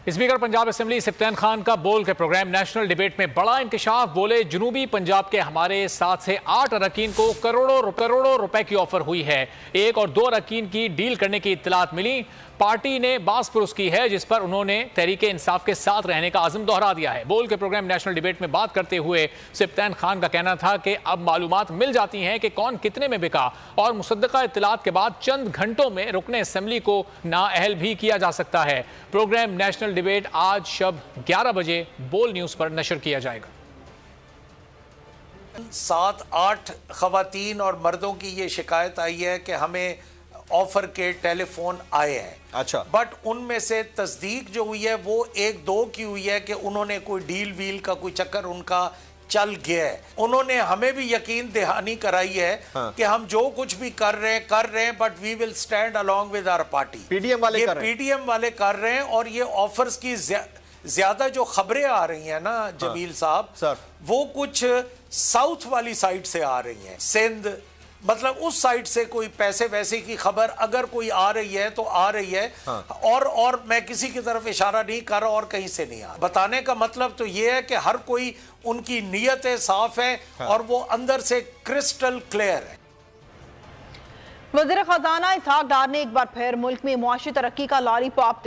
Speaker Punjab assembly سفتین Khan کا بول کے پروگرام نیشنل ڈیبیٹ میں بڑا انکشاف. بولے جنوبی پنجاب کے ہمارے 7 سے 8 اراکین کو کروڑوں روپے کی آفر ہوئی ہے. 1 اور 2 اراکین کی ڈیل کرنے کی اطلاعات ملی. پارٹی نے باز پرس کی ہے جس پر انہوں نے تحریک انصاف کے ساتھ رہنے کا عزم دہرا دیا ہے. بول کے پروگرام نیشنل ڈیبیٹ میں بات کرتے ہوئے سفتین خان کا کہنا تھا کہ اب معلومات مل جاتی ہیں کہ کون کتنے میں بکا اور مصدقہ اطلاعات کے بعد چند گھنٹوں میں رکن اسمبلی کو نااہل بھی کیا جا سکتا ہے. پروگرام نیشنل ڈیبیٹ آج شب 11 بجے بول نیوز پر نشر کیا جائے گا. 7-8 خواتین اور مردوں کی یہ شکایت آئی ہے کہ ہمیں آفر کے ٹیلی فون آئے ہیں. اچھا. بٹ ان میں سے تصدیق جو ہوئی ہے وہ 1-2 کی ہوئی ہے کہ انہوں نے کوئی ڈیل ویل کا کوئی چکر ان کا چل گیا ہے. انہوں نے ہمیں بھی یقین دہانی کرائی ہے کہ ہم جو کچھ بھی کر رہے ہیں but we will stand along with our party. P D M والے کر رہے ہیں اور یہ آفرز کی زیادہ جو خبریں آ رہی ہیں نا جمیل صاحب وہ کچھ ساؤتھ والی سائٹ سے آ رہی ہیں. سندھ مطلب اس سائٹ سے کوئی پیسے ویسے کی خبر اگر کوئی آ رہی ہے تو آ رہی ہے. اور میں کسی کی طرف اشارہ نہیں کر رہا اور کہیں سے نہیں آ. بتانے کا مطلب تو یہ ہے کہ ہر کوئی ان کی نیتیں صاف ہے اور وہ اندر سے کرسٹل کلیئر ہے. وزیر خزانہ اسحاق ڈار نے ایک بار پھر ملک میں معاشی ترقی کا لالی پاپ